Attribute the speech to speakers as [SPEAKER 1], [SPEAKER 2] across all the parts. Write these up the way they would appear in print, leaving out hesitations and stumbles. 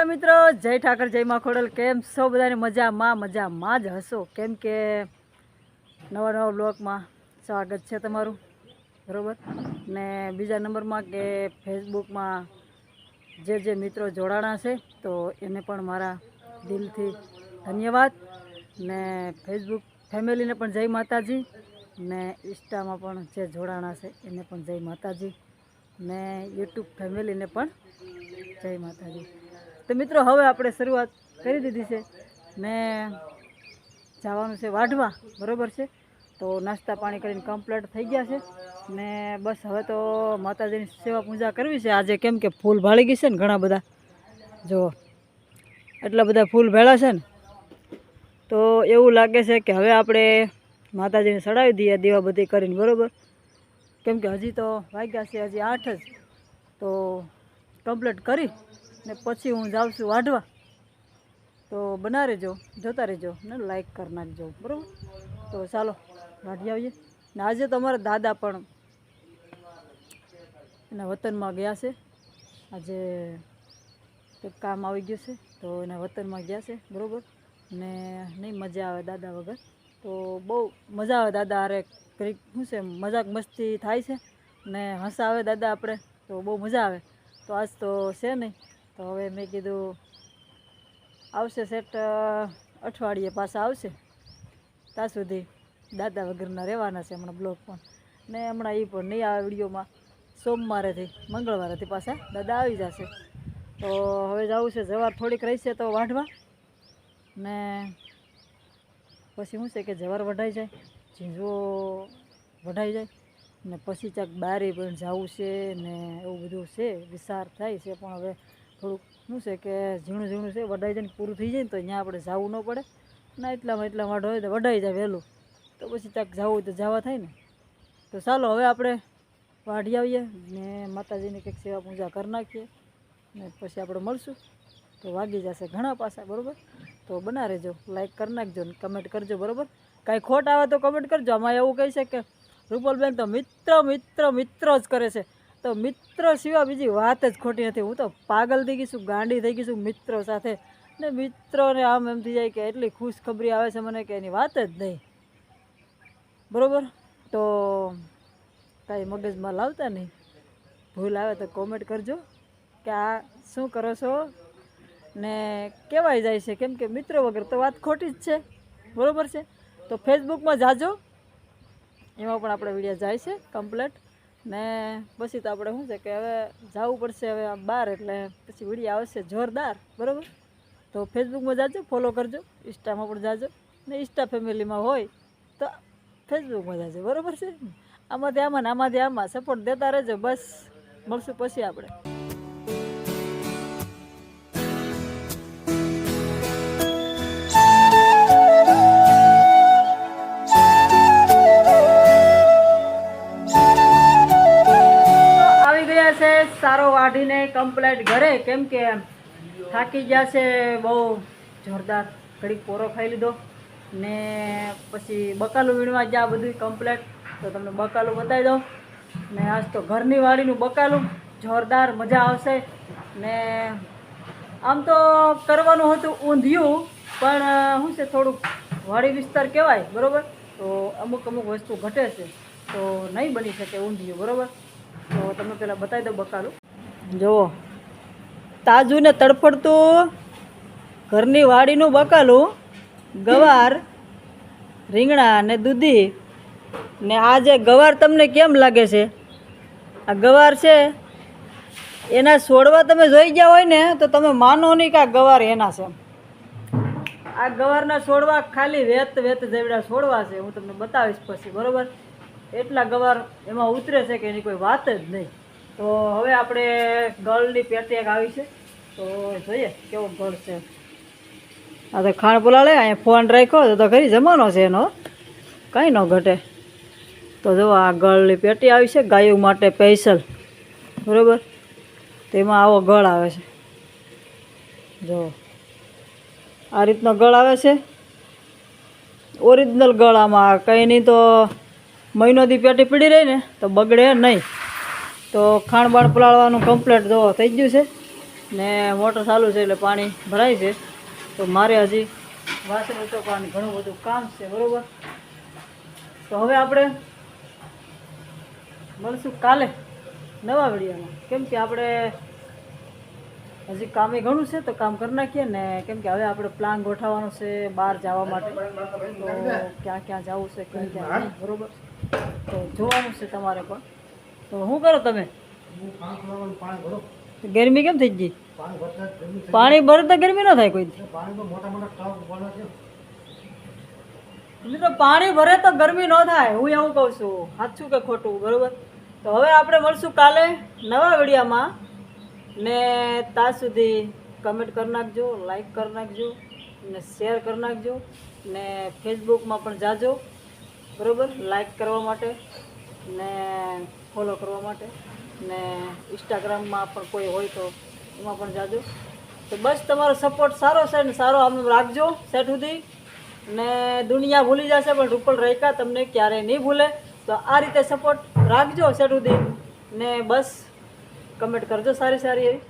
[SPEAKER 1] Hello मित्रों, जय ठाकर जय माँ खोडल। केम सौ बधाने मजामां ज हशो। केम के नवा नवा ब्लॉग में स्वागत है तमारू बराबर ने बीजा नंबर में के फेसबुक में जे मित्रों जोड़ाणा से तो एने पण मारा दिल थी धन्यवाद ने फेसबुक फैमिली ने पण जय माताजी ने इंस्टा में पण जे जोड़ाणा से एने पण जय माताजी ने यूट्यूब फैमिली ने पण जय माताजी। तो मित्रों हवे आपणे शुरुआत करी दीधी है ने जवानुं छे वाढवा बराबर है। तो नास्ता पाणी करीने कम्प्लीट थई गया है ने बस हवे तो माताजीनी सेवा पूजा करवी है आज। केम के फूल भाળી गई है ने घणा बधा जो एटला बधा फूल भेळा है ने तो एवुं लागे है कि हवे आपणे माताजीने चढ़ावी दीए दीवाबत्ती करीने बराबर। केम के हजी तो वाग्या छे हजी 8 ज तो कम्प्लीट करी ने पछी हूँ जाऊँ छूँ वाढवा। तो बना रहो जोता रहो ने लाइक कर नाखजो बराबर। तो चलो वाढी आवीए ने आज तो अमरा दादा पण एना वतन में गया से आज कंईक काम आई गयुं छे तो एना वतन में गया से बराबर ने नहीं मजा आवे दादा वगर। तो बहु मजा आवे दादा हारे कंईक शुं छे मजाक मस्ती थाय छे ने हसावे दादा आपणे तो बहु मजा आवे। तो आज तो छे नहीं तो हवे मैं कीधुं आवशे सेट अठवाडिये पाछा आवशे ત્યાં સુધી દાદા વગરના રહેવાના છે હમણાં બ્લોગ પણ ને હમણાં એ પણ નહીં આવે વિડીયોમાં। સોમવારેથી મંગળવારેથી પાછા દાદા આવી જશે। તો હવે જવું છે જવાર થોડીક રહીશે તો વાઢવા ને પછી શું છે કે જવાર વઢાઈ જાય ઝીંઝવો વઢાઈ જાય ને પછી ચાક બારે પણ જવું છે ને એવું બધું છે વિચાર થાય છે। પણ હવે થોડુંક શું છે કે ઝીણું ઝીણું છે વઢાઈ જાય ને પૂરું થઈ જાય ને તો ત્યાં આપણે જવું ન પડે ना એટલામાં વાઢો હોય તો વઢાઈ જાય વહેલું તો પછી ચાક જવું હોય તો જવા થાય ને। તો ચાલો હવે આપણે વાઢી આવીએ ને માતાજીની કંઈક સેવા પૂજા કરી નાખીએ ને પછી આપણે મળશું। તો વાગી જશે ઘણા પાછા બરાબર। તો બના રહેજો લાઈક કરી નાખજો ને કમેન્ટ કરજો બરાબર। કાંઈ खोट આવે તો કમેન્ટ કરજો। આમાં એવું કહી છે કે રૂપલબેન તો મિત્ર મિત્ર મિત્ર જ કરે છે તો મિત્ર સિવાય બીજી વાત જ ખોટી નથી। હું તો પાગલ થઈ ગઈ છું ગાંડી થઈ ગઈ છું મિત્રો સાથે ने मित्रों ने आम एम थी जाए कि एटली खुशखबरी आवे छे मने के एनी वात ज नहीं बराबर। तो कई मगज में लावता नहीं भूल आवे तो कॉमेंट करजो कि आ शू करो छो ने कहेवाय जाय छे केम के मित्रों वगर तो वात खोटी ज छे बराबर छे। तो फेसबुक में जाजो एमां पण आपणे विडियो जाय छे कम्प्लीट ने पछी तो आपणे शुं छे के हवे जावुं पड़शे हवे बार एटले पछी विडियो आवशे जोरदार बराबर। तो फेसबुक में जाजो फॉलो करजो इंस्टा में पण जाजो ने इंस्टा फैमिली में होय तो फेसबुक में जाजो बराबर से। आमाथी आमां सपोर्ट देता रहेजो बस मळशुं पछी आपणे। આવી ગયા છે સારો વાઢીને કમ્પ્લીટ ઘરે કેમ કે થાકી ગયા છે બહુ જોરદાર। ઘડીક પોરો ખાઈ લીધો ને પછી બકાલું વીણવા ગયા બધું કમ્પ્લીટ। તો તમને બકાલું બતાવી દઉં ને આજ તો ઘરની વાડીનું બકાલું જોરદાર મજા આવશે ને આમ તો કરવાનું હતું ઊંધિયું પણ શું છે થોડુંક વાડી વિસ્તાર કહેવાય બરાબર। તો અમુક વસ્તુ ઘટે છે તો નહીં બની શકે ઊંધિયું બરાબર। તો તમને પહેલાં બતાવી દઉં બકાલું જુઓ ताजू ने तड़फड़तू घरनी वाड़ीनु बकालू गवार રીંગણા ने दूधी ने आज गवार तमने केम लागे छे आ गवार छे एना छोड़वा तमे जोई गया होय ने तो तमे मानो नहीं कि आ गवार एना छे। आ गवारना छोड़वा खाली वेत वेत जेवड़ा छोड़वा छे हूँ तमने बतावीश पछी बराबर। एटला गवार एमां उतरे छे कि एनी कोई वात ज नहीं। तो हवे आपणे गळनी पेटी एक आवी छे तो जोईए केवो गळ छे। आ तो खाण पलाळे अहीं फोन राख्यो तो खरी जमानो छे एनो कांई न घटे। तो जो आ गळनी पेटी आवी छे गायो माटे स्पेशल बराबर। तेमां आवो गळ आवे छे जो आ रीतनो गळ आवे छे ओरिजिनल गळ। आमां कंई नहीं तो महीनो दी पेटी पड़ी रही ने तो बगड़े नहीं। तो खाण बाण पलाळवानुं कम्प्लीट जो थई गयुं छे ને મોટર ચાલુ છે એટલે પાણી ભરાય છે. તો મારે હજી વાસણ ઉટકવાનું ઘણું બધું કામ છે, બરાબર. તો હવે આપણે મળશું કાલે નવા વિડીયોમાં. કેમ કે આપણે હજી કામે ઘણું છે તો કામ કરી નાખીએ ને. કેમ કે હવે આપણે પ્લાન ગોઠવવાનો છે બહાર જવા માટે. તો ક્યાં ક્યાં જવું છે, ક્યાં ક્યાં નહીં, બરાબર. તો જોવાનું છે તમારે પણ. તો શું કરો તમે? ગરમી કેમ થઈ ગઈ? પાણી ભરે તો ગરમી ન થાય કોઈ? મિત્રો પાણી ભરે તો ગરમી ન થાય, હું એવું કહું છું. સાચું કે ખોટું, બરાબર. તો હવે આપણે મળશું કાલે નવા વિડીયોમાં. ને ત્યાં સુધી કમેન્ટ કરી નાખજો, લાઈક કરી નાખજો ને શેર કરી નાખજો ને ફેસબુકમાં પણ જાજો, બરાબર, લાઈક કરવા માટે ને ફોલો કરવા માટે ને ઇન્સ્ટાગ્રામમાં પણ કોઈ હોય તો એમાં પણ જાજો. તો બસ તમારો સપોર્ટ સારો છે ને સારો આમ રાખજો સેટ સુધી. ને દુનિયા ભૂલી જશે પણ રૂપલ રાયકા તમને ક્યારેય નહીં ભૂલે. તો આ રીતે સપોર્ટ રાખજો સેટ સુધી ને બસ કમેન્ટ કરજો સારી સારી એવી.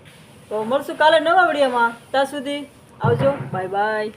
[SPEAKER 1] તો મળશું કાલે નવા વિડીયોમાં. ત્યાં સુધી આવજો, બાય બાય.